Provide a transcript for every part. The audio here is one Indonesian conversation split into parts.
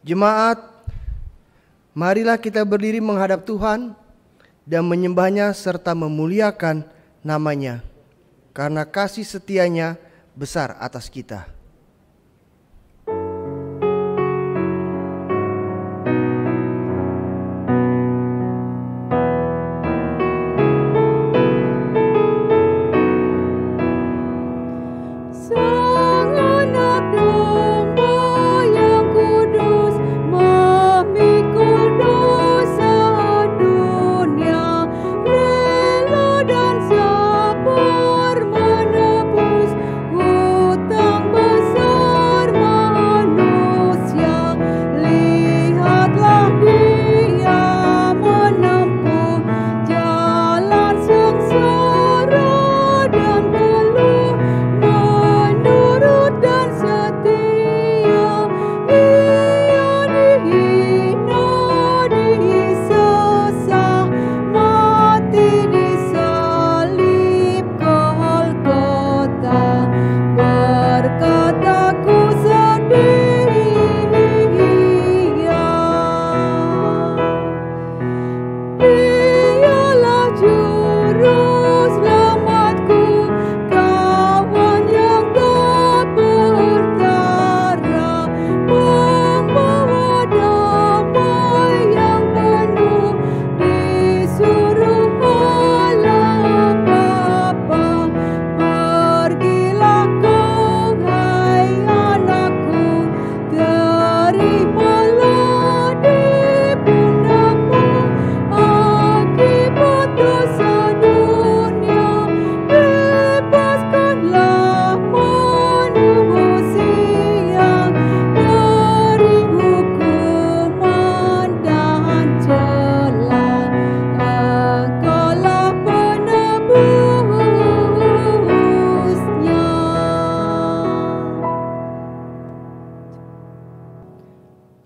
Jemaat, marilah kita berdiri menghadap Tuhan dan menyembah-Nya serta memuliakan nama-Nya, karena kasih setia-Nya besar atas kita.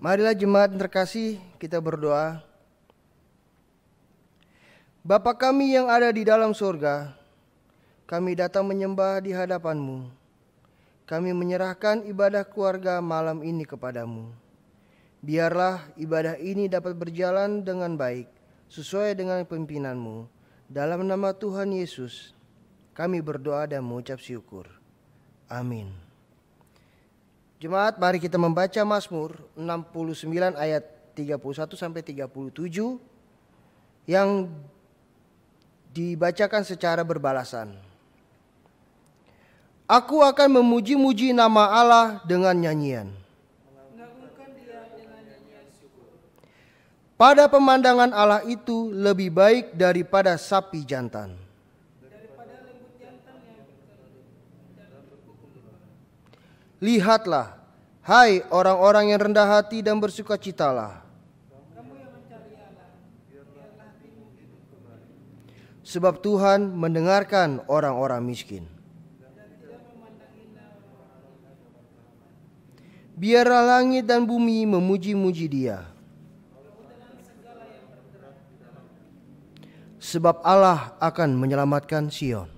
Marilah jemaat terkasih, kita berdoa. Bapa kami yang ada di dalam surga, kami datang menyembah di hadapan-Mu. Kami menyerahkan ibadah keluarga malam ini kepadamu. Biarlah ibadah ini dapat berjalan dengan baik, sesuai dengan pimpinan-Mu. Dalam nama Tuhan Yesus, kami berdoa dan mengucap syukur. Amin. Jemaat, mari kita membaca Mazmur 69 ayat 31 sampai 37 yang dibacakan secara berbalasan. Aku akan memuji-muji nama Allah dengan nyanyian. Pada pemandangan Allah itu lebih baik daripada sapi jantan. Lihatlah, hai orang-orang yang rendah hati dan bersukacitalah. Sebab Tuhan mendengarkan orang-orang miskin. Biarlah langit dan bumi memuji-muji Dia. Sebab Allah akan menyelamatkan Sion.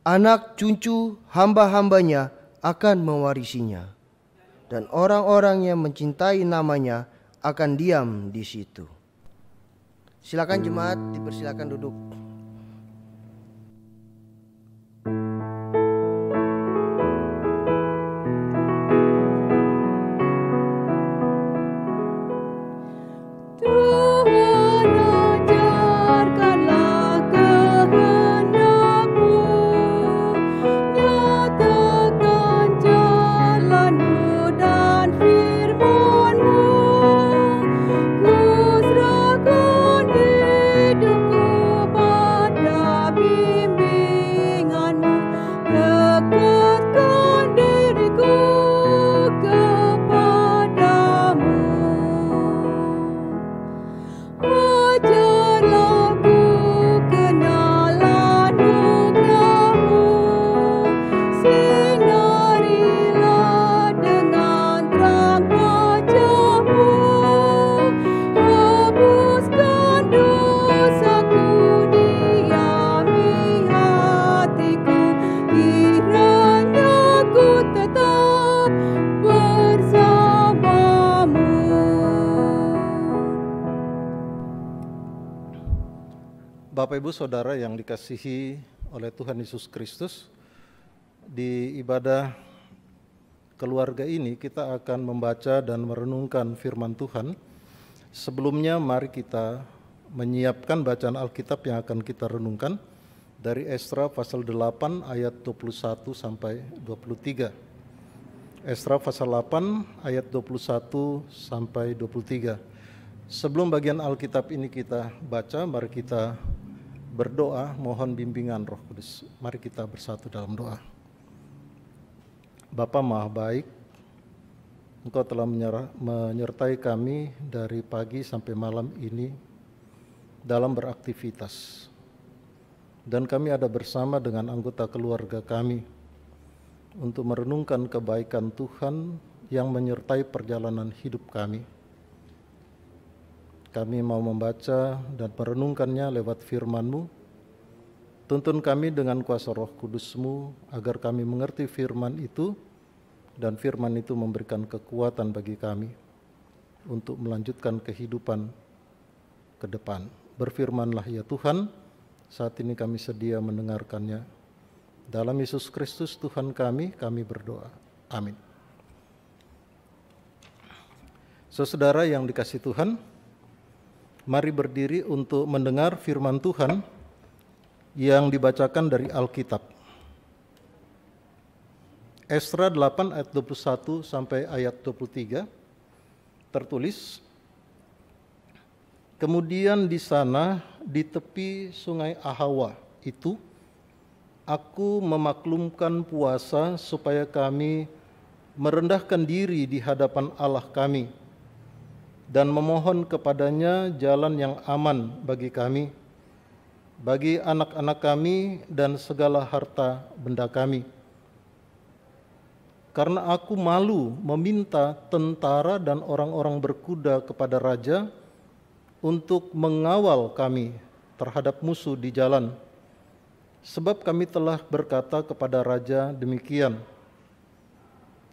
Anak cucu hamba-hambanya akan mewarisinya, dan orang-orang yang mencintai namanya akan diam di situ. Silakan jemaat, dipersilakan duduk. Hidupku Bapak Ibu Saudara yang dikasihi oleh Tuhan Yesus Kristus, di ibadah keluarga ini kita akan membaca dan merenungkan firman Tuhan. Sebelumnya mari kita menyiapkan bacaan Alkitab yang akan kita renungkan dari Esra pasal 8 ayat 21 sampai 23. Esra pasal 8 ayat 21 sampai 23. Sebelum bagian Alkitab ini kita baca, mari kita berdoa mohon bimbingan Roh Kudus. Mari kita bersatu dalam doa. Bapa Maha Baik, Engkau telah menyertai kami dari pagi sampai malam ini dalam beraktivitas. Dan kami ada bersama dengan anggota keluarga kami untuk merenungkan kebaikan Tuhan yang menyertai perjalanan hidup kami. Kami mau membaca dan merenungkannya lewat firman-Mu. Tuntun kami dengan kuasa Roh Kudus-Mu agar kami mengerti firman itu dan firman itu memberikan kekuatan bagi kami untuk melanjutkan kehidupan ke depan. Berfirmanlah ya Tuhan, saat ini kami sedia mendengarkannya. Dalam Yesus Kristus Tuhan kami berdoa. Amin. Saudara yang dikasihi Tuhan, mari berdiri untuk mendengar firman Tuhan yang dibacakan dari Alkitab. Esra 8 ayat 21 sampai ayat 23 tertulis, kemudian di sana di tepi sungai Ahawa itu, aku memaklumkan puasa supaya kami merendahkan diri di hadapan Allah kami dan memohon kepadanya jalan yang aman bagi kami, bagi anak-anak kami dan segala harta benda kami. Karena aku malu meminta tentara dan orang-orang berkuda kepada raja untuk mengawal kami terhadap musuh di jalan. Sebab kami telah berkata kepada raja demikian,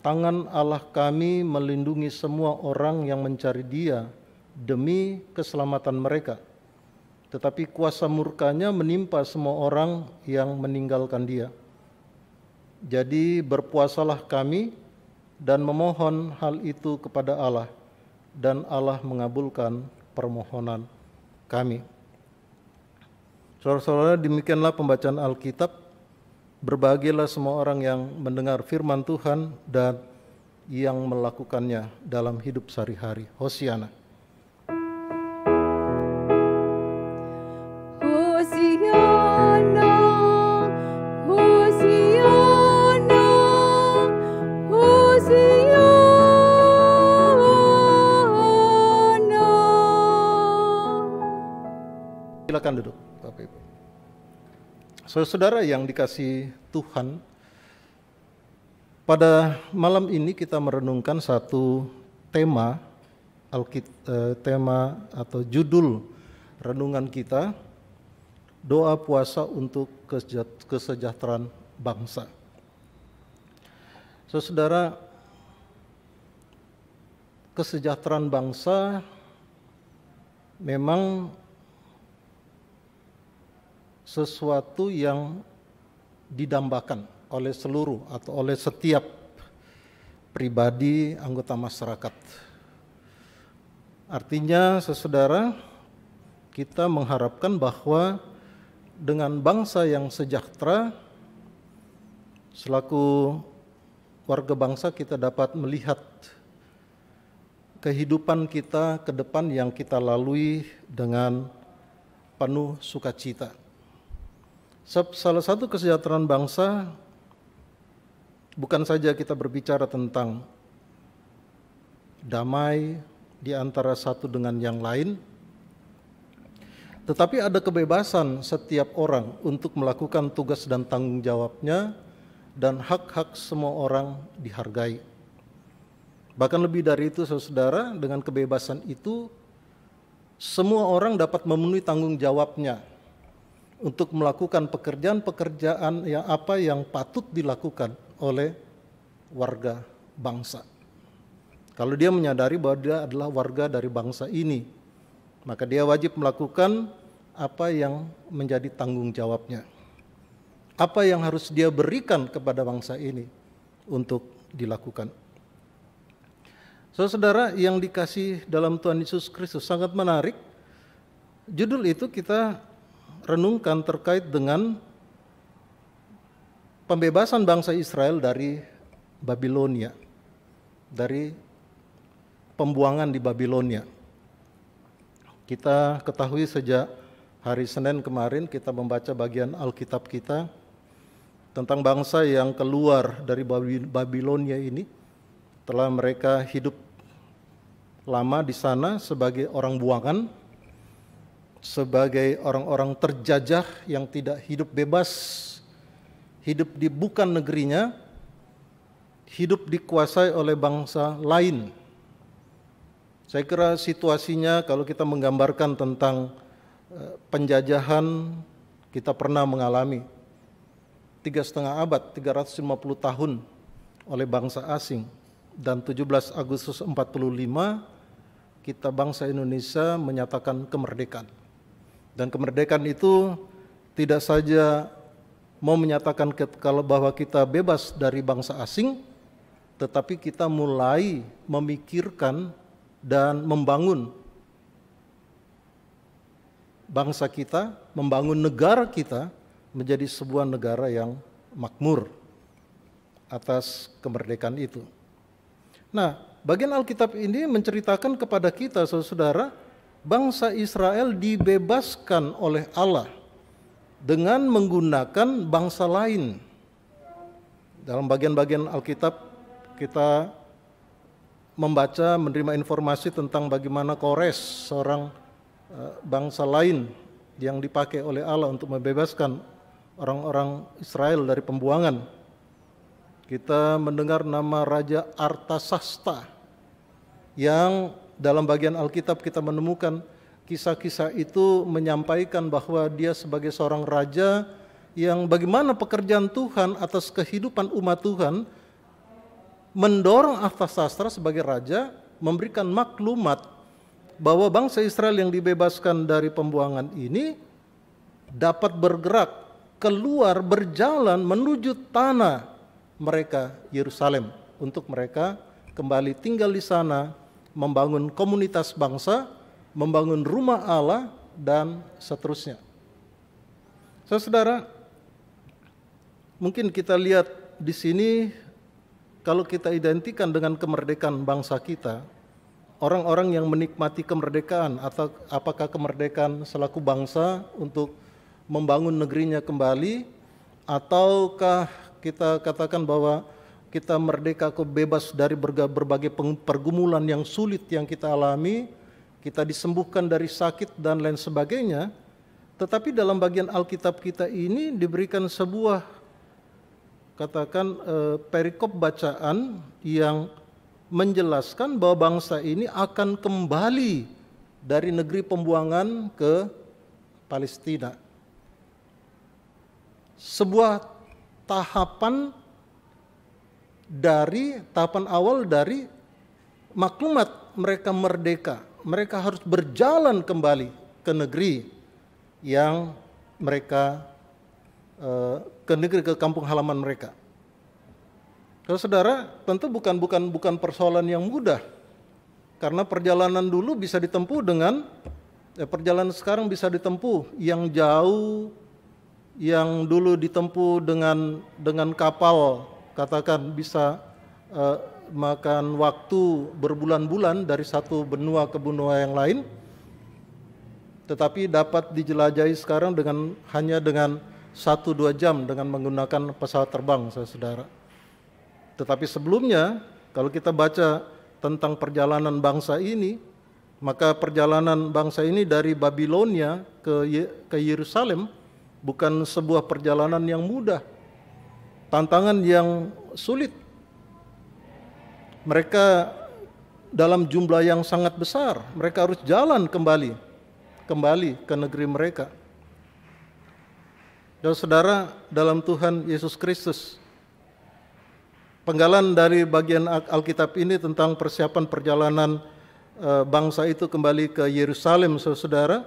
tangan Allah kami melindungi semua orang yang mencari Dia demi keselamatan mereka. Tetapi kuasa murkanya menimpa semua orang yang meninggalkan Dia. Jadi berpuasalah kami dan memohon hal itu kepada Allah, dan Allah mengabulkan permohonan kami. Saudara-saudara, demikianlah pembacaan Alkitab. Berbahagialah semua orang yang mendengar firman Tuhan dan yang melakukannya dalam hidup sehari-hari. Hosiana. Hosiana, Hosiana, Hosiana. Silakan duduk, Bapak Ibu. Saudara yang dikasihi Tuhan, pada malam ini kita merenungkan satu tema tema atau judul renungan kita, doa puasa untuk kesejahteraan bangsa. Saudara, kesejahteraan bangsa memang sesuatu yang didambakan oleh seluruh atau oleh setiap pribadi anggota masyarakat. Artinya, saudara, kita mengharapkan bahwa dengan bangsa yang sejahtera, selaku warga bangsa kita dapat melihat kehidupan kita ke depan yang kita lalui dengan penuh sukacita. Salah satu kesejahteraan bangsa bukan saja kita berbicara tentang damai di antara satu dengan yang lain, tetapi ada kebebasan setiap orang untuk melakukan tugas dan tanggung jawabnya, dan hak-hak semua orang dihargai. Bahkan lebih dari itu, saudara, dengan kebebasan itu semua orang dapat memenuhi tanggung jawabnya untuk melakukan pekerjaan-pekerjaan yang patut dilakukan oleh warga bangsa. Kalau dia menyadari bahwa dia adalah warga dari bangsa ini, maka dia wajib melakukan apa yang menjadi tanggung jawabnya. Apa yang harus dia berikan kepada bangsa ini untuk dilakukan. Saudara yang dikasih dalam Tuhan Yesus Kristus, sangat menarik. Judul itu kita renungkan terkait dengan pembebasan bangsa Israel dari Babilonia, dari pembuangan di Babilonia. Kita ketahui sejak hari Senin kemarin kita membaca bagian Alkitab kita tentang bangsa yang keluar dari Babilonia ini. Setelah mereka hidup lama di sana sebagai orang buangan, sebagai orang-orang terjajah yang tidak hidup bebas, hidup di bukan negerinya, hidup dikuasai oleh bangsa lain. Saya kira situasinya kalau kita menggambarkan tentang penjajahan, kita pernah mengalami 3,5 abad, 350 tahun oleh bangsa asing. Dan 17 Agustus 45 kita bangsa Indonesia menyatakan kemerdekaan. Dan kemerdekaan itu tidak saja mau menyatakan kalau bahwa kita bebas dari bangsa asing, tetapi kita mulai memikirkan dan membangun bangsa kita, membangun negara kita menjadi sebuah negara yang makmur atas kemerdekaan itu. Nah, bagian Alkitab ini menceritakan kepada kita, saudara, bangsa Israel dibebaskan oleh Allah dengan menggunakan bangsa lain. Dalam bagian-bagian Alkitab kita membaca, menerima informasi tentang bagaimana Kores, seorang bangsa lain yang dipakai oleh Allah untuk membebaskan orang-orang Israel dari pembuangan. Kita mendengar nama Raja Artasasta yang dalam bagian Alkitab kita menemukan kisah-kisah itu menyampaikan bahwa dia sebagai seorang raja yang bagaimana pekerjaan Tuhan atas kehidupan umat Tuhan mendorong Artasasta sebagai raja memberikan maklumat bahwa bangsa Israel yang dibebaskan dari pembuangan ini dapat bergerak keluar, berjalan menuju tanah mereka Yerusalem, untuk mereka kembali tinggal di sana, membangun komunitas bangsa, membangun rumah Allah, dan seterusnya. Saudara, mungkin kita lihat di sini, kalau kita identikan dengan kemerdekaan bangsa kita, orang-orang yang menikmati kemerdekaan, atau apakah kemerdekaan selaku bangsa untuk membangun negerinya kembali, ataukah kita katakan bahwa kita merdeka, bebas dari berbagai pergumulan yang sulit yang kita alami, kita disembuhkan dari sakit dan lain sebagainya. Tetapi dalam bagian Alkitab kita ini diberikan sebuah perikop bacaan yang menjelaskan bahwa bangsa ini akan kembali dari negeri pembuangan ke Palestina. Sebuah tahapan awal dari maklumat mereka merdeka. Mereka harus berjalan kembali ke negeri yang mereka ke kampung halaman mereka. Saudara, tentu bukan persoalan yang mudah, karena perjalanan dulu bisa ditempuh perjalanan sekarang bisa ditempuh yang jauh. Yang dulu ditempuh dengan kapal, katakan bisa makan waktu berbulan-bulan dari satu benua ke benua yang lain, tetapi dapat dijelajahi sekarang hanya dengan 1-2 jam dengan menggunakan pesawat terbang, saudara. Tetapi sebelumnya, kalau kita baca tentang perjalanan bangsa ini, maka perjalanan bangsa ini dari Babilonia ke Yerusalem bukan sebuah perjalanan yang mudah, tantangan yang sulit. Mereka dalam jumlah yang sangat besar, mereka harus jalan kembali ke negeri mereka. Dan saudara, dalam Tuhan Yesus Kristus, penggalan dari bagian Alkitab ini tentang persiapan perjalanan bangsa itu kembali ke Yerusalem, saudara,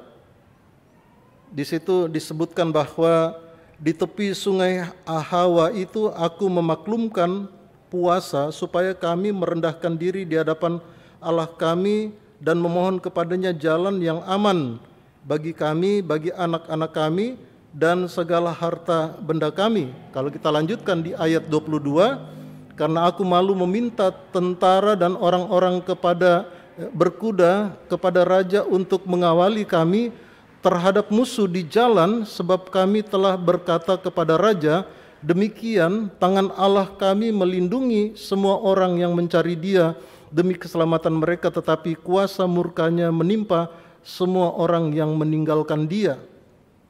Di situ disebutkan bahwa di tepi sungai Ahawa itu aku memaklumkan puasa supaya kami merendahkan diri di hadapan Allah kami dan memohon kepadanya jalan yang aman bagi kami, bagi anak-anak kami, dan segala harta benda kami. Kalau kita lanjutkan di ayat 22, karena aku malu meminta tentara dan orang-orang kepada berkuda kepada raja untuk mengawali kami terhadap musuh di jalan, sebab kami telah berkata kepada raja, demikian tangan Allah kami melindungi semua orang yang mencari Dia demi keselamatan mereka, tetapi kuasa murkanya menimpa semua orang yang meninggalkan Dia.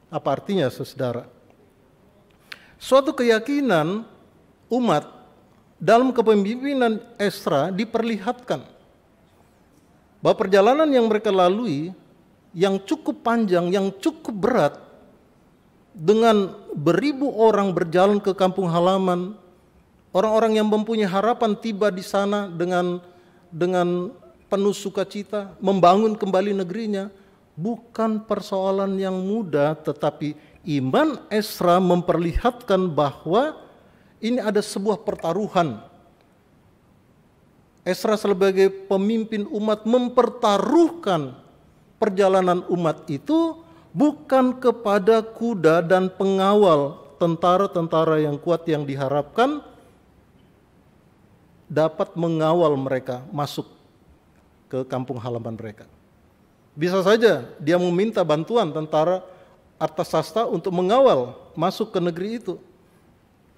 Apa artinya, saudara? Suatu keyakinan umat dalam kepemimpinan Esra diperlihatkan bahwa perjalanan yang mereka lalui yang cukup panjang, yang cukup berat, dengan beribu orang berjalan ke kampung halaman, orang-orang yang mempunyai harapan tiba di sana dengan penuh sukacita, membangun kembali negerinya, bukan persoalan yang mudah, tetapi iman Esra memperlihatkan bahwa ini ada sebuah pertaruhan. Esra sebagai pemimpin umat mempertaruhkan perjalanan umat itu bukan kepada kuda dan pengawal tentara-tentara yang kuat yang diharapkan dapat mengawal mereka masuk ke kampung halaman mereka. Bisa saja dia meminta bantuan tentara Artasasta untuk mengawal masuk ke negeri itu.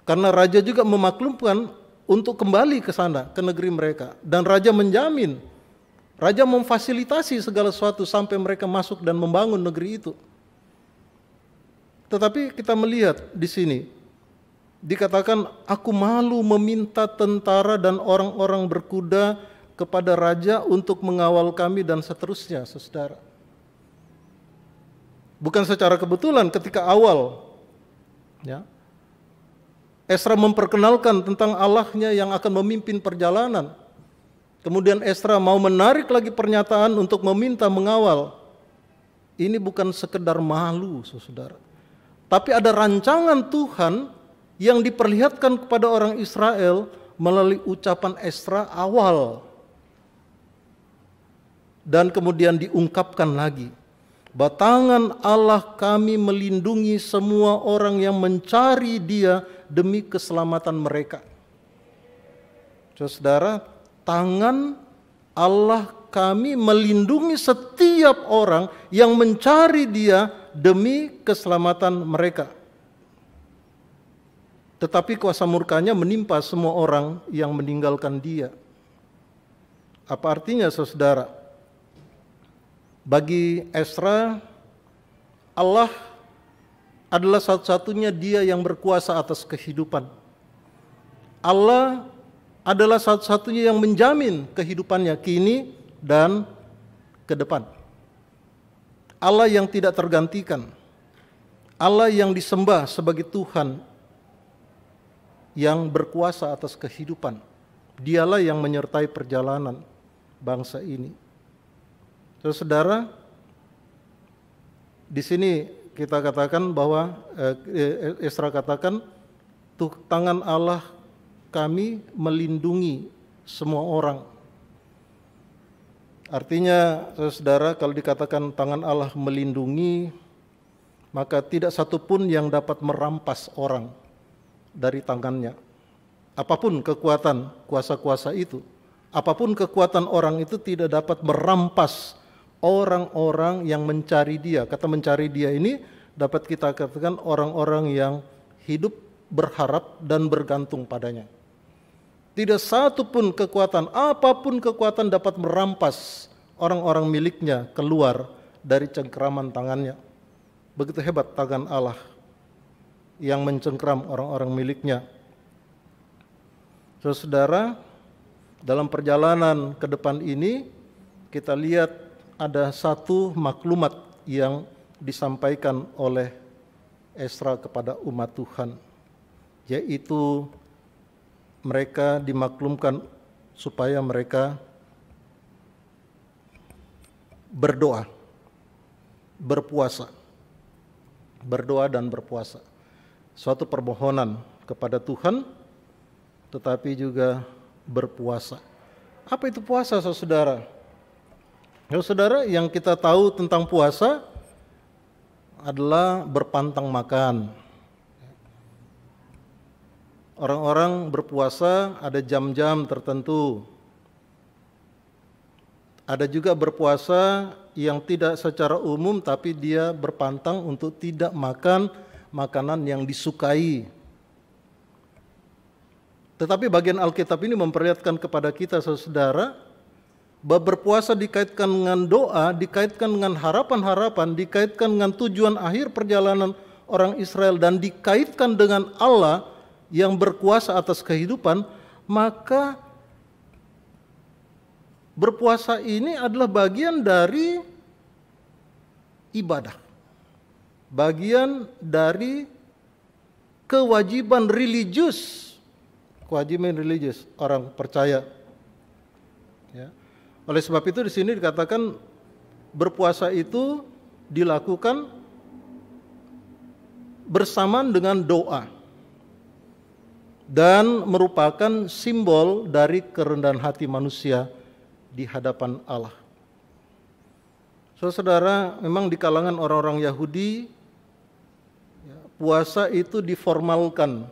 Karena raja juga memaklumkan untuk kembali ke sana, ke negeri mereka. Dan raja menjamin, raja memfasilitasi segala sesuatu sampai mereka masuk dan membangun negeri itu. Tetapi kita melihat di sini, dikatakan, aku malu meminta tentara dan orang-orang berkuda kepada raja untuk mengawal kami dan seterusnya, saudara. Bukan secara kebetulan ketika awal, ya, Esra memperkenalkan tentang Allahnya yang akan memimpin perjalanan. Kemudian Esra mau menarik lagi pernyataan untuk meminta mengawal. Ini bukan sekedar malu, saudara. Tapi ada rancangan Tuhan yang diperlihatkan kepada orang Israel melalui ucapan Esra awal. Dan kemudian diungkapkan lagi, bahwa tangan Allah kami melindungi semua orang yang mencari Dia demi keselamatan mereka. Saudara, tangan Allah kami melindungi setiap orang yang mencari Dia demi keselamatan mereka. Tetapi kuasa murkanya menimpa semua orang yang meninggalkan Dia. Apa artinya, saudara? Bagi Esra, Allah adalah satu-satunya Dia yang berkuasa atas kehidupan. Allah adalah satu-satunya yang menjamin kehidupannya kini dan ke depan. Allah yang tidak tergantikan. Allah yang disembah sebagai Tuhan yang berkuasa atas kehidupan. Dialah yang menyertai perjalanan bangsa ini. Saudara, di sini kita katakan bahwa Esra katakan, tangan Allah kami melindungi semua orang. Artinya, saudara, kalau dikatakan tangan Allah melindungi, maka tidak satupun yang dapat merampas orang dari tangannya. Apapun kekuatan kuasa-kuasa itu, apapun kekuatan orang itu tidak dapat merampas orang-orang yang mencari Dia. Kata mencari Dia ini dapat kita katakan orang-orang yang hidup berharap dan bergantung padanya. Tidak satu pun kekuatan, apapun kekuatan dapat merampas orang-orang miliknya keluar dari cengkeraman tangannya. Begitu hebat tangan Allah yang mencengkeram orang-orang miliknya. Saudara, dalam perjalanan ke depan ini kita lihat ada satu maklumat yang disampaikan oleh Esra kepada umat Tuhan, yaitu mereka dimaklumkan supaya mereka berdoa, berpuasa, berdoa dan berpuasa. Suatu permohonan kepada Tuhan, tetapi juga berpuasa. Apa itu puasa, saudara? Ya, saudara, yang kita tahu tentang puasa adalah berpantang makan. Orang-orang berpuasa ada jam-jam tertentu. Ada juga berpuasa yang tidak secara umum, tapi dia berpantang untuk tidak makan makanan yang disukai. Tetapi bagian Alkitab ini memperlihatkan kepada kita, saudara, bahwa berpuasa dikaitkan dengan doa, dikaitkan dengan harapan-harapan, dikaitkan dengan tujuan akhir perjalanan orang Israel, dan dikaitkan dengan Allah yang berkuasa atas kehidupan. Maka berpuasa ini adalah bagian dari ibadah, bagian dari kewajiban religius orang percaya. Ya. Oleh sebab itu di sini dikatakan berpuasa itu dilakukan bersamaan dengan doa dan merupakan simbol dari kerendahan hati manusia di hadapan Allah. Saudara, memang di kalangan orang-orang Yahudi, puasa itu diformalkan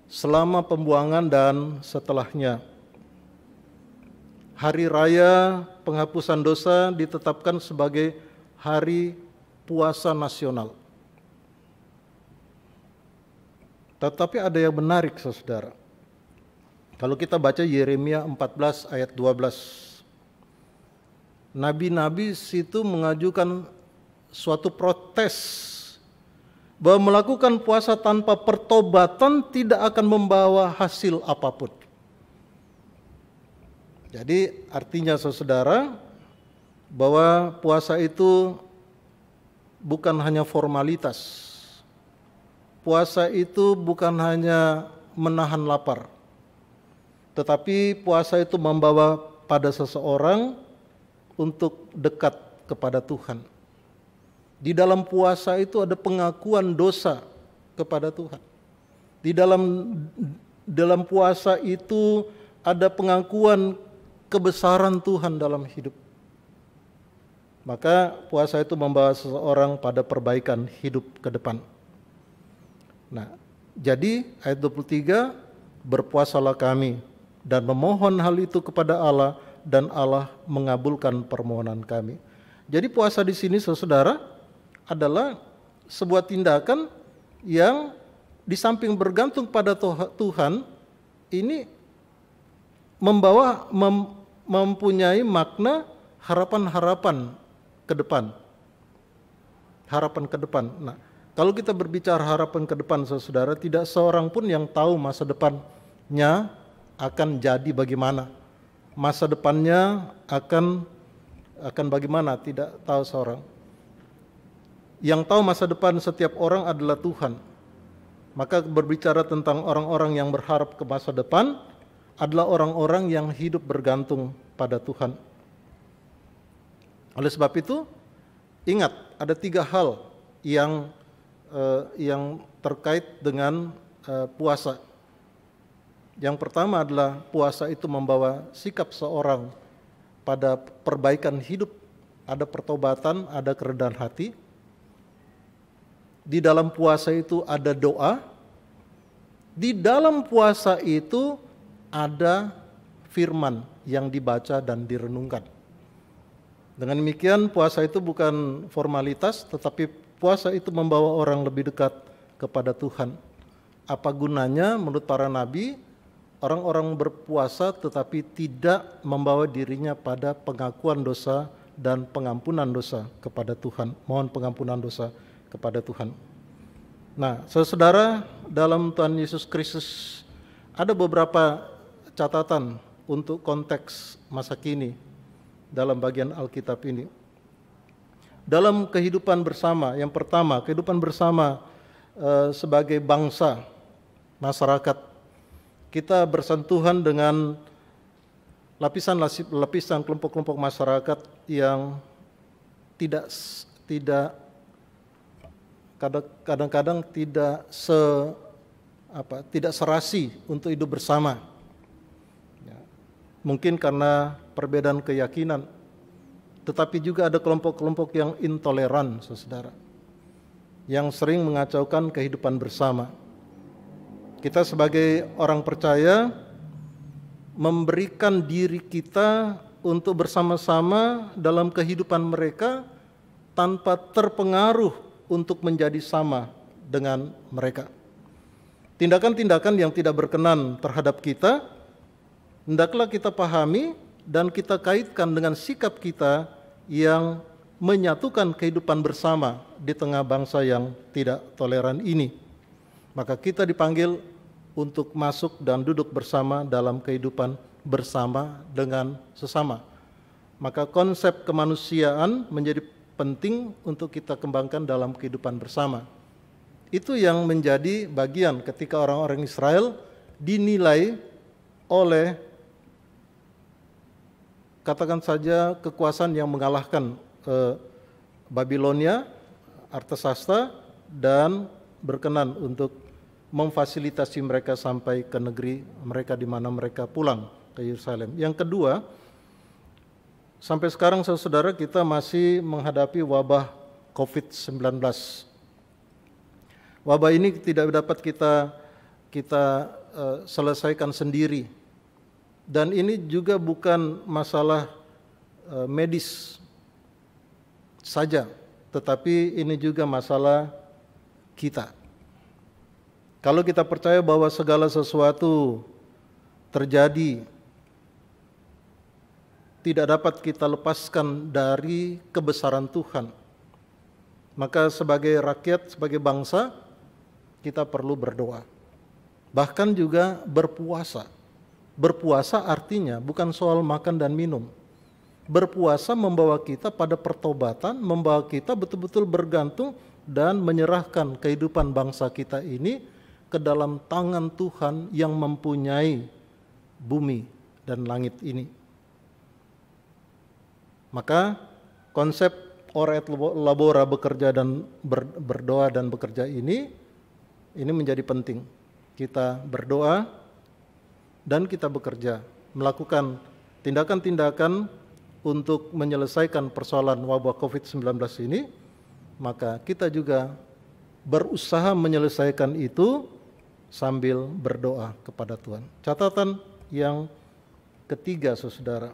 selama pembuangan dan setelahnya. Hari raya penghapusan dosa ditetapkan sebagai hari puasa nasional. Tetapi ada yang menarik, saudara. Kalau kita baca Yeremia 14 ayat 12, nabi-nabi situ mengajukan suatu protes bahwa melakukan puasa tanpa pertobatan tidak akan membawa hasil apapun. Jadi artinya, saudara, bahwa puasa itu bukan hanya formalitas. Puasa itu bukan hanya menahan lapar, tetapi puasa itu membawa pada seseorang untuk dekat kepada Tuhan. Di dalam puasa itu ada pengakuan dosa kepada Tuhan. Di dalam puasa itu ada pengakuan kebesaran Tuhan dalam hidup. Maka puasa itu membawa seseorang pada perbaikan hidup ke depan. Nah, jadi ayat 23, berpuasalah kami dan memohon hal itu kepada Allah, dan Allah mengabulkan permohonan kami. Jadi puasa di sini, saudara, adalah sebuah tindakan yang di samping bergantung pada Tuhan, ini mempunyai makna harapan-harapan ke depan. Harapan ke depan. Nah, kalau kita berbicara harapan ke depan, saudara, tidak seorang pun yang tahu masa depannya akan jadi bagaimana. Masa depannya akan bagaimana, tidak tahu seorang. Yang tahu masa depan setiap orang adalah Tuhan. Maka berbicara tentang orang-orang yang berharap ke masa depan adalah orang-orang yang hidup bergantung pada Tuhan. Oleh sebab itu, ingat, ada 3 hal yang terkait dengan puasa. Yang pertama adalah puasa itu membawa sikap seorang pada perbaikan hidup, ada pertobatan, ada kerendahan hati. Di dalam puasa itu ada doa. Di dalam puasa itu ada firman yang dibaca dan direnungkan. Dengan demikian, puasa itu bukan formalitas, tetapi puasa itu membawa orang lebih dekat kepada Tuhan. Apa gunanya menurut para nabi orang-orang berpuasa tetapi tidak membawa dirinya pada pengakuan dosa dan pengampunan dosa kepada Tuhan, mohon pengampunan dosa kepada Tuhan. Nah, saudara, dalam Tuhan Yesus Kristus ada beberapa catatan untuk konteks masa kini dalam bagian Alkitab ini. Dalam kehidupan bersama, yang pertama, kehidupan bersama sebagai bangsa, masyarakat, kita bersentuhan dengan lapisan kelompok-kelompok masyarakat yang tidak kadang-kadang tidak serasi untuk hidup bersama. Ya, mungkin karena perbedaan keyakinan, tetapi juga ada kelompok-kelompok yang intoleran, saudara, yang sering mengacaukan kehidupan bersama. Kita sebagai orang percaya memberikan diri kita untuk bersama-sama dalam kehidupan mereka tanpa terpengaruh untuk menjadi sama dengan mereka. Tindakan-tindakan yang tidak berkenan terhadap kita, hendaklah kita pahami dan kita kaitkan dengan sikap kita yang menyatukan kehidupan bersama di tengah bangsa yang tidak toleran ini. Maka kita dipanggil untuk masuk dan duduk bersama dalam kehidupan bersama dengan sesama. Maka konsep kemanusiaan menjadi penting untuk kita kembangkan dalam kehidupan bersama. Itu yang menjadi bagian ketika orang-orang Israel dinilai oleh, katakan saja, kekuasaan yang mengalahkan Babilonia, Artasasta, dan berkenan untuk memfasilitasi mereka sampai ke negeri mereka di mana mereka pulang ke Yerusalem. Yang kedua, sampai sekarang saudara kita masih menghadapi wabah COVID-19. Wabah ini tidak dapat kita selesaikan sendiri. Dan ini juga bukan masalah medis saja, tetapi ini juga masalah kita. Kalau kita percaya bahwa segala sesuatu terjadi, tidak dapat kita lepaskan dari kebesaran Tuhan, maka sebagai rakyat, sebagai bangsa, kita perlu berdoa. Bahkan juga berpuasa. Berpuasa artinya bukan soal makan dan minum. Berpuasa membawa kita pada pertobatan, membawa kita betul-betul bergantung dan menyerahkan kehidupan bangsa kita ini ke dalam tangan Tuhan yang mempunyai bumi dan langit ini. Maka konsep ora et labora, bekerja dan berdoa dan bekerja ini menjadi penting. Kita berdoa dan kita bekerja, melakukan tindakan-tindakan untuk menyelesaikan persoalan wabah COVID-19 ini, maka kita juga berusaha menyelesaikan itu sambil berdoa kepada Tuhan. Catatan yang ketiga, saudara,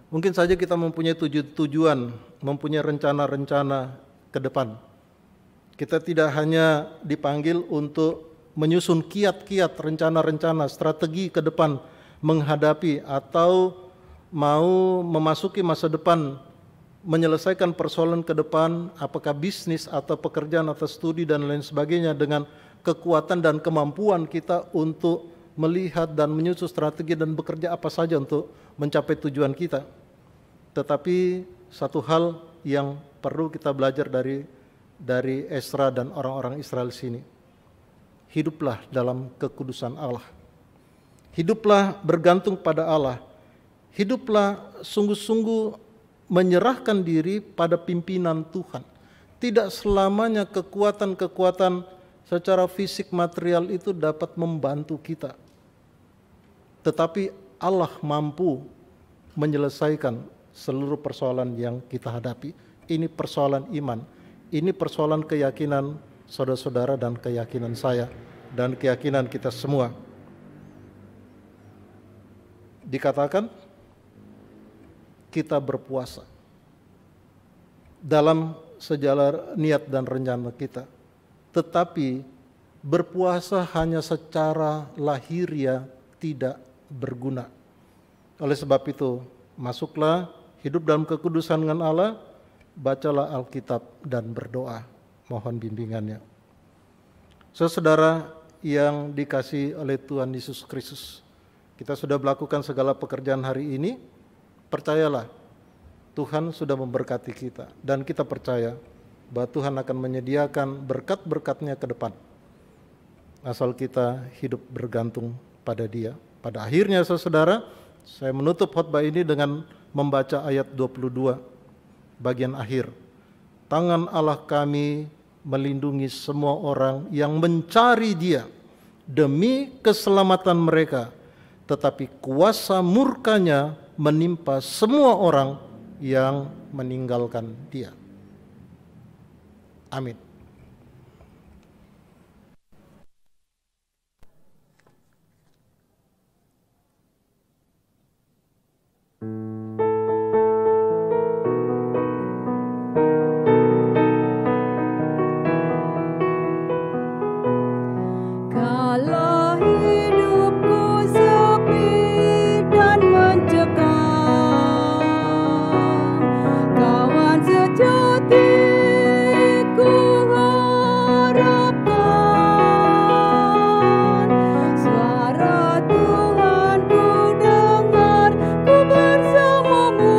mungkin saja kita mempunyai tujuan, mempunyai rencana-rencana ke depan. Kita tidak hanya dipanggil untuk menyusun kiat-kiat, rencana-rencana, strategi ke depan menghadapi atau mau memasuki masa depan, menyelesaikan persoalan ke depan, apakah bisnis atau pekerjaan atau studi dan lain sebagainya, dengan kekuatan dan kemampuan kita untuk melihat dan menyusun strategi dan bekerja apa saja untuk mencapai tujuan kita. Tetapi satu hal yang perlu kita belajar dari Ezra dan orang-orang Israel sini, hiduplah dalam kekudusan Allah. Hiduplah bergantung pada Allah. Hiduplah sungguh-sungguh menyerahkan diri pada pimpinan Tuhan. Tidak selamanya kekuatan-kekuatan secara fisik material itu dapat membantu kita. Tetapi Allah mampu menyelesaikan seluruh persoalan yang kita hadapi. Ini persoalan iman. Ini persoalan keyakinan saudara-saudara dan keyakinan saya dan keyakinan kita semua. Dikatakan kita berpuasa dalam sejalan niat dan rencana kita. Tetapi berpuasa hanya secara lahiriah tidak berguna. Oleh sebab itu, masuklah hidup dalam kekudusan dengan Allah, bacalah Alkitab dan berdoa, mohon bimbingannya. Saudara yang dikasihi oleh Tuhan Yesus Kristus, kita sudah melakukan segala pekerjaan hari ini, percayalah Tuhan sudah memberkati kita, dan kita percaya bahwa Tuhan akan menyediakan berkat-berkatnya ke depan, asal kita hidup bergantung pada Dia. Pada akhirnya saudara, saya menutup khotbah ini dengan membaca ayat 22 bagian akhir. Tangan Allah kami melindungi semua orang yang mencari Dia demi keselamatan mereka, tetapi kuasa murka-Nya menimpa semua orang yang meninggalkan Dia. Amin. Kalau hidupku sepi dan mencekam, kawan sejati ku harapkan. Suara Tuhan ku dengar, ku bersamamu.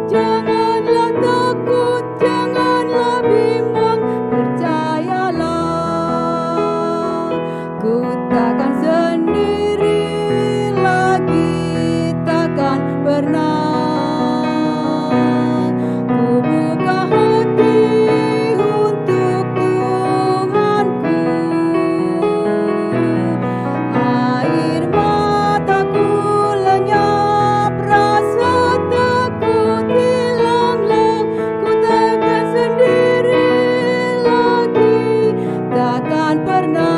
Janganlah takut, janganlah bimbang, percayalah. Ku takkan sendiri lagi, takkan pernah. Ku buka hati untuk Tuhanku. Air mataku lenyap, rasa takut hilanglah. Ku takkan sendiri lagi, takkan pernah.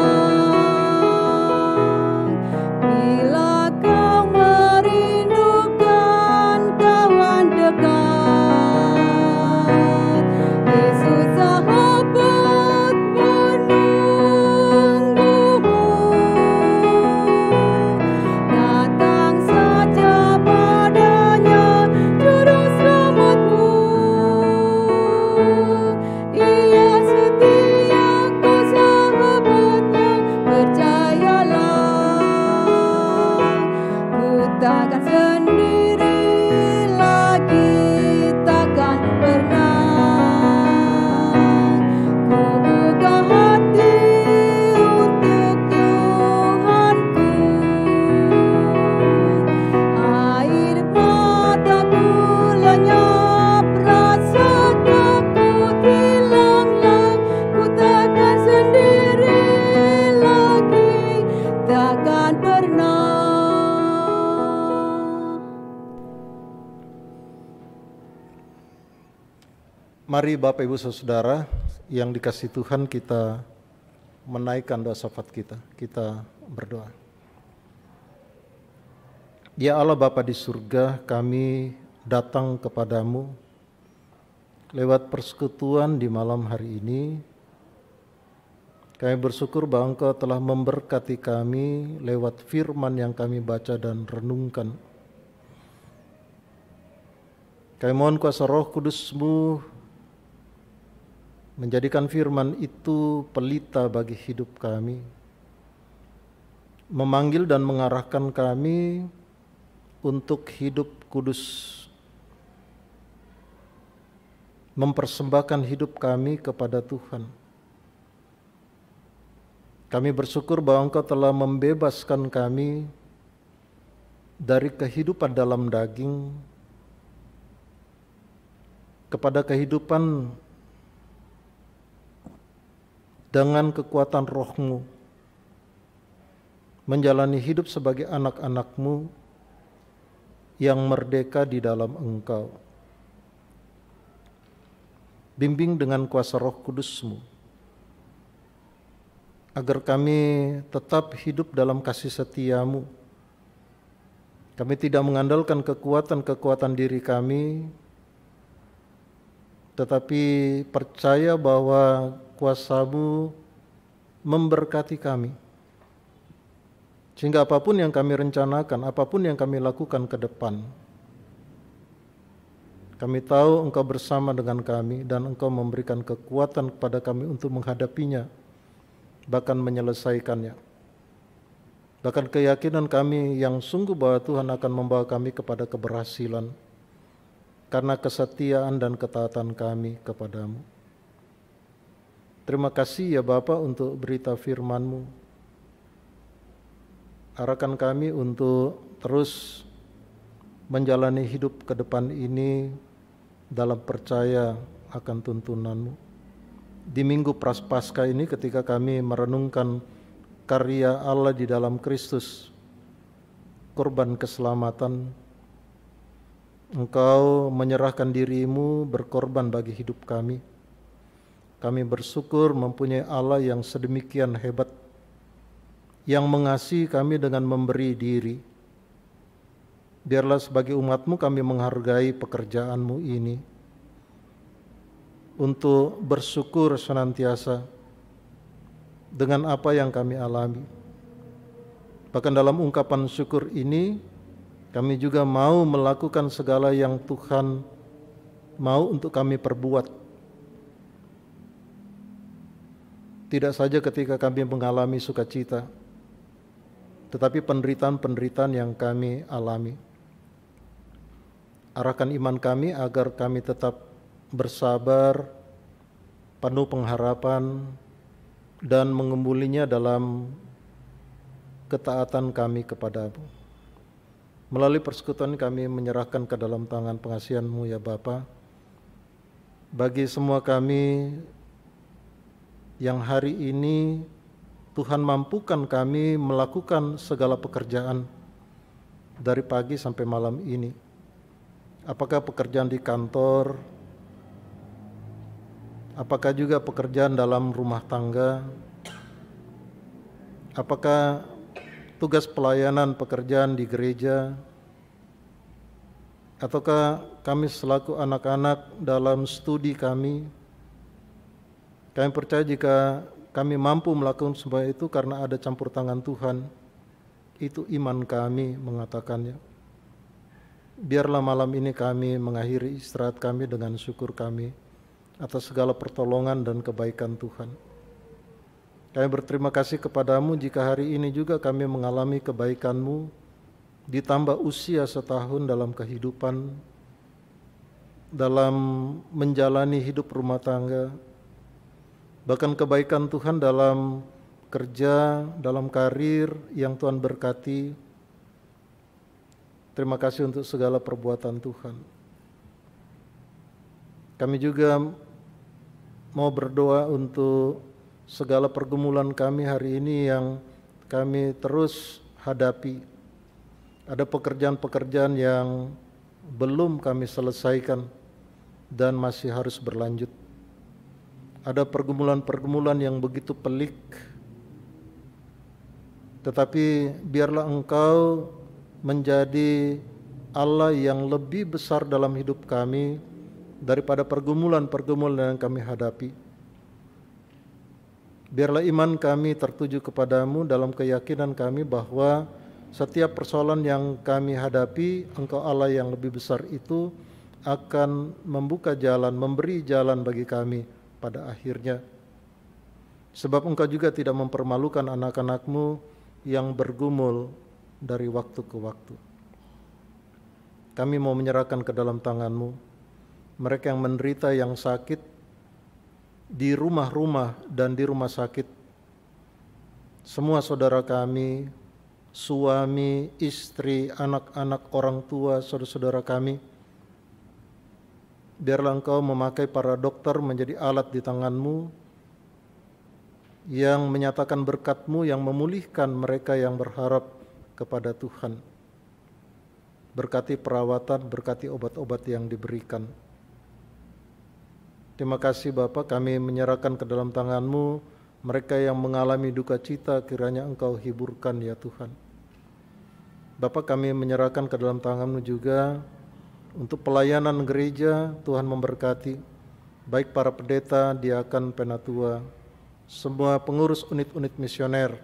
Bila kau merindukan kawan dekat, Yesus sahabat penunggumu. Datang saja padanya, juru selamatmu. Ia setia, kau sahabatnya, percayalah. Ku takkan sendiri lagi, takkan pernah. Ku buka hati untuk Tuhanku. Air mataku lenyap, rasa takut hilanglah. Ku takkan sendiri lagi, takkan pernah. Mari Bapak Ibu Saudara yang dikasihi Tuhan, kita menaikkan doa syafaat kita. Kita berdoa. Ya Allah Bapa di surga, kami datang kepadamu lewat persekutuan di malam hari ini. Kami bersyukur bahwa Engkau telah memberkati kami lewat firman yang kami baca dan renungkan. Kami mohon kuasa Roh Kudus-Mu menjadikan firman itu pelita bagi hidup kami, memanggil dan mengarahkan kami untuk hidup kudus, mempersembahkan hidup kami kepada Tuhan. Kami bersyukur bahwa Engkau telah membebaskan kami dari kehidupan dalam daging kepada kehidupan dengan kekuatan Roh-Mu, menjalani hidup sebagai anak-anak-Mu yang merdeka di dalam Engkau. Bimbing dengan kuasa Roh Kudus-Mu, agar kami tetap hidup dalam kasih setia-Mu. Kami tidak mengandalkan kekuatan-kekuatan diri kami, tetapi percaya bahwa kuasa-Mu memberkati kami, sehingga apapun yang kami rencanakan, apapun yang kami lakukan ke depan, kami tahu Engkau bersama dengan kami dan Engkau memberikan kekuatan kepada kami untuk menghadapinya, bahkan menyelesaikannya. Bahkan keyakinan kami yang sungguh bahwa Tuhan akan membawa kami kepada keberhasilan karena kesetiaan dan ketaatan kami kepadamu. Terima kasih ya Bapa untuk berita firman-Mu. Arahkan kami untuk terus menjalani hidup ke depan ini dalam percaya akan tuntunan-Mu. Di Minggu Prapaskah ini ketika kami merenungkan karya Allah di dalam Kristus, korban keselamatan, Engkau menyerahkan diri-Mu berkorban bagi hidup kami. Kami bersyukur mempunyai Allah yang sedemikian hebat, yang mengasihi kami dengan memberi diri. Biarlah sebagai umat-Mu kami menghargai pekerjaan-Mu ini, untuk bersyukur senantiasa dengan apa yang kami alami. Bahkan dalam ungkapan syukur ini, kami juga mau melakukan segala yang Tuhan mau untuk kami perbuat. Tidak saja ketika kami mengalami sukacita, tetapi penderitaan-penderitaan yang kami alami. Arahkan iman kami agar kami tetap bersabar, penuh pengharapan, dan mengembulinya dalam ketaatan kami kepada-Mu. Melalui persekutuan kami menyerahkan ke dalam tangan pengasihan-Mu ya Bapa. Bagi semua kami yang hari ini Tuhan mampukan kami melakukan segala pekerjaan dari pagi sampai malam ini. Apakah pekerjaan di kantor, apakah juga pekerjaan dalam rumah tangga, apakah tugas pelayanan pekerjaan di gereja, ataukah kami selaku anak-anak dalam studi kami. Kami percaya jika kami mampu melakukan semua itu karena ada campur tangan Tuhan. Itu iman kami mengatakannya. Biarlah malam ini kami mengakhiri istirahat kami dengan syukur kami atas segala pertolongan dan kebaikan Tuhan. Kami berterima kasih kepada-Mu jika hari ini juga kami mengalami kebaikan-Mu, ditambah usia setahun dalam kehidupan, dalam menjalani hidup rumah tangga, bahkan kebaikan Tuhan dalam kerja, dalam karir yang Tuhan berkati. Terima kasih untuk segala perbuatan Tuhan. Kami juga mau berdoa untuk segala pergumulan kami hari ini yang kami terus hadapi. Ada pekerjaan-pekerjaan yang belum kami selesaikan dan masih harus berlanjut. Ada pergumulan-pergumulan yang begitu pelik, tetapi biarlah Engkau menjadi Allah yang lebih besar dalam hidup kami daripada pergumulan-pergumulan yang kami hadapi. Biarlah iman kami tertuju kepada-Mu dalam keyakinan kami bahwa setiap persoalan yang kami hadapi, Engkau Allah yang lebih besar itu akan membuka jalan, memberi jalan bagi kami pada akhirnya. Sebab Engkau juga tidak mempermalukan anak-anak-Mu yang bergumul dari waktu ke waktu. Kami mau menyerahkan ke dalam tangan-Mu mereka yang menderita, yang sakit di rumah-rumah dan di rumah sakit. Semua saudara kami, suami, istri, anak-anak, orang tua, saudara-saudara kami, biarlah Engkau memakai para dokter menjadi alat di tangan-Mu yang menyatakan berkat-Mu yang memulihkan mereka yang berharap kepada Tuhan. Berkati perawatan, berkati obat-obat yang diberikan. Terima kasih Bapa, kami menyerahkan ke dalam tangan-Mu mereka yang mengalami duka cita, kiranya Engkau hiburkan ya Tuhan. Bapa, kami menyerahkan ke dalam tangan-Mu juga untuk pelayanan gereja. Tuhan memberkati baik para pendeta, diakan, penatua, semua pengurus unit-unit misioner,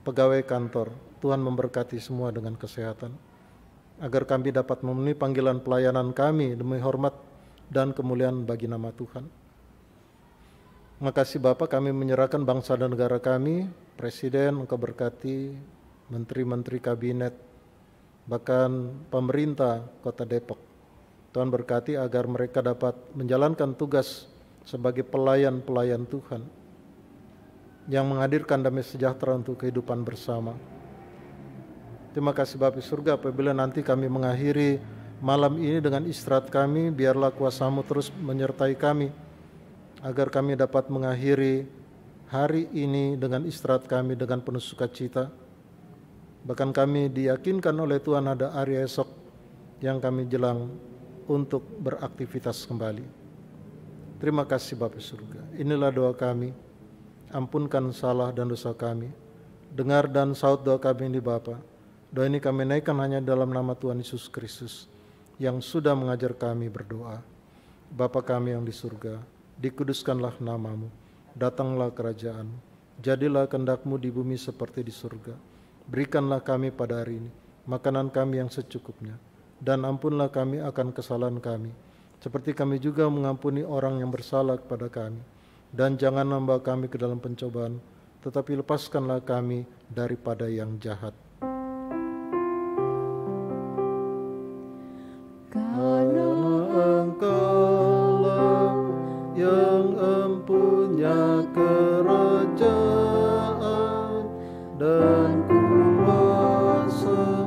pegawai kantor. Tuhan memberkati semua dengan kesehatan, agar kami dapat memenuhi panggilan pelayanan kami demi hormat dan kemuliaan bagi nama Tuhan. Terima kasih Bapa, kami menyerahkan bangsa dan negara kami, Presiden, Engkau berkati, menteri-menteri kabinet, bahkan pemerintah Kota Depok. Tuhan berkati agar mereka dapat menjalankan tugas sebagai pelayan-pelayan Tuhan yang menghadirkan damai sejahtera untuk kehidupan bersama. Terima kasih Bapa di surga, apabila nanti kami mengakhiri malam ini dengan istirahat kami, biarlah kuasa-Mu terus menyertai kami, agar kami dapat mengakhiri hari ini dengan istirahat kami dengan penuh sukacita. Bahkan kami diyakinkan oleh Tuhan ada hari esok yang kami jelang untuk beraktivitas kembali. Terima kasih Bapa surga. Inilah doa kami. Ampunkan salah dan dosa kami. Dengar dan saut doa kami ini Bapa. Doa ini kami naikkan hanya dalam nama Tuhan Yesus Kristus yang sudah mengajar kami berdoa. Bapa kami yang di surga, dikuduskanlah nama-Mu, datanglah kerajaan-Mu, jadilah kehendak-Mu di bumi seperti di surga. Berikanlah kami pada hari ini makanan kami yang secukupnya, dan ampunlah kami akan kesalahan kami, seperti kami juga mengampuni orang yang bersalah kepada kami. Dan jangan membawa kami ke dalam pencobaan, tetapi lepaskanlah kami daripada yang jahat. Karena Engkaulah yang empunya kerajaan dan kuasa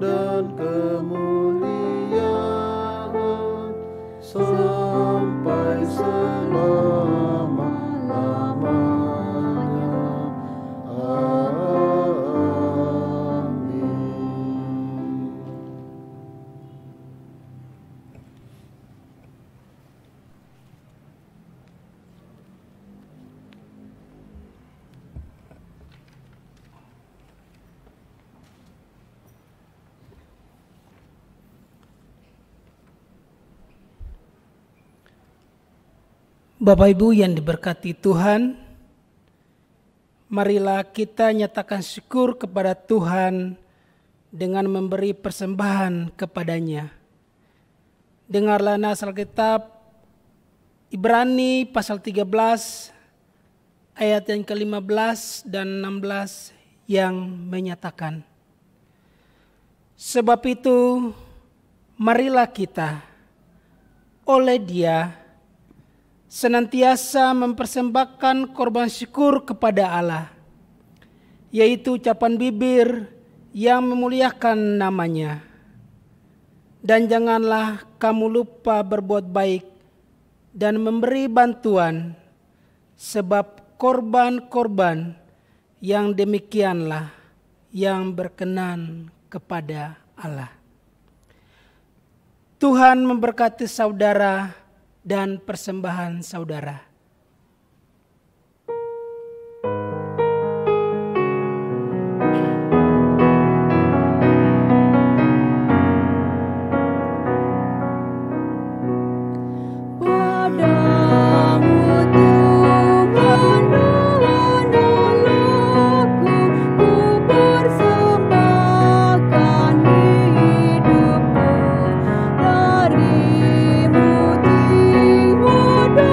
dan kemuliaan sampai selama-lamanya. Amin. Bapak Ibu yang diberkati Tuhan, marilah kita nyatakan syukur kepada Tuhan dengan memberi persembahan kepadanya. Dengarlah nas Alkitab Ibrani pasal 13 ayat yang ke-15 dan 16 yang menyatakan, sebab itu marilah kita oleh Dia senantiasa mempersembahkan korban syukur kepada Allah, yaitu ucapan bibir yang memuliakan nama-Nya. Dan janganlah kamu lupa berbuat baik dan memberi bantuan, sebab korban-korban yang demikianlah yang berkenan kepada Allah. Tuhan memberkati saudara dan persembahan saudara. Darimu tiada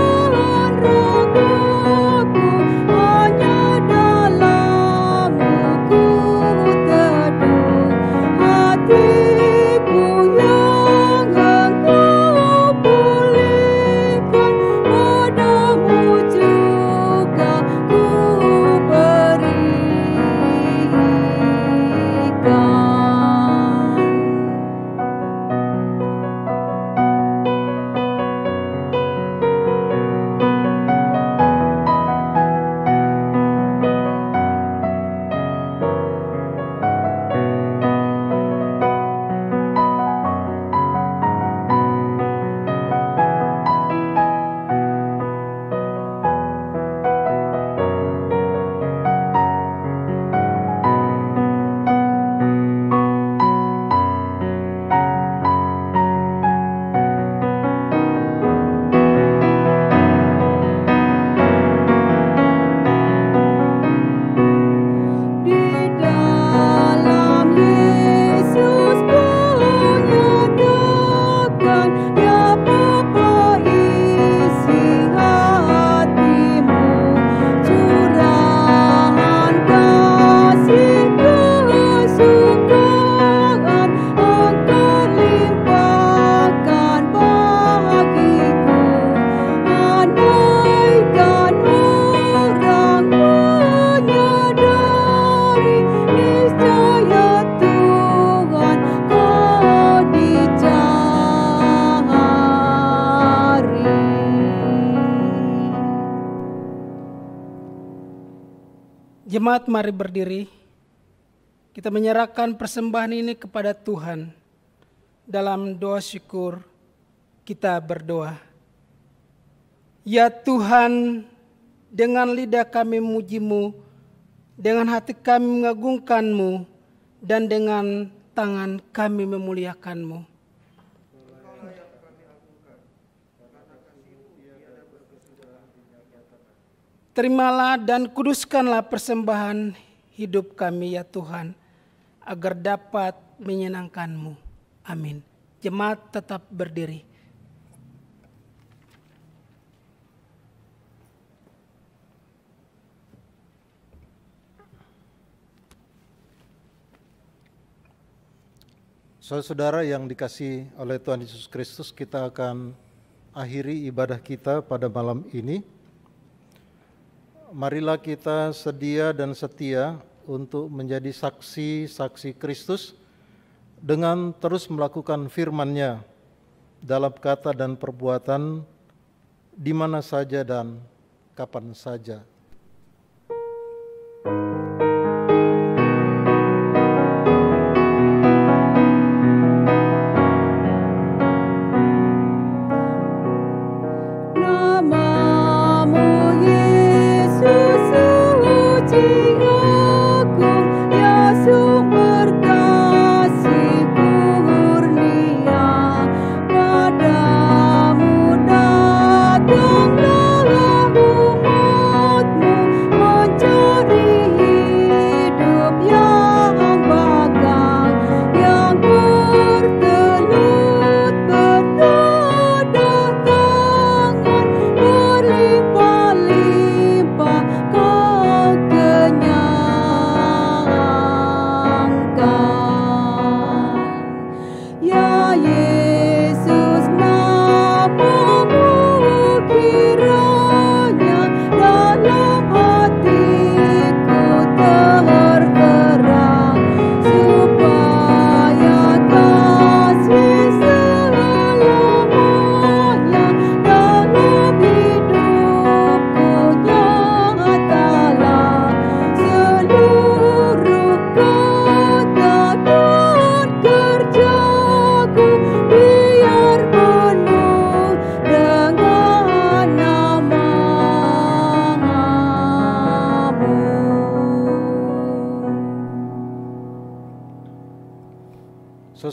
Jemaat mari berdiri. Kita menyerahkan persembahan ini kepada Tuhan. Dalam doa syukur kita berdoa. Ya Tuhan, dengan lidah kami memuji-Mu, dengan hati kami mengagungkan-Mu, dan dengan tangan kami memuliakan-Mu. Terimalah dan kuduskanlah persembahan hidup kami ya Tuhan, agar dapat menyenangkan-Mu. Amin. Jemaat tetap berdiri. Saudara-saudara yang dikasihi oleh Tuhan Yesus Kristus, kita akan akhiri ibadah kita pada malam ini. Marilah kita sedia dan setia untuk menjadi saksi-saksi Kristus dengan terus melakukan firman-Nya dalam kata dan perbuatan di mana saja dan kapan saja.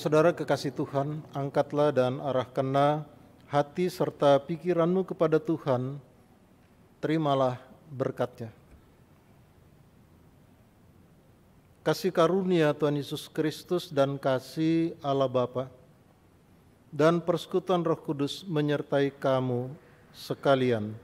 Saudara kekasih Tuhan, angkatlah dan arahkanlah hati serta pikiranmu kepada Tuhan, terimalah berkat-Nya. Kasih karunia Tuhan Yesus Kristus dan kasih Allah Bapa dan persekutuan Roh Kudus menyertai kamu sekalian.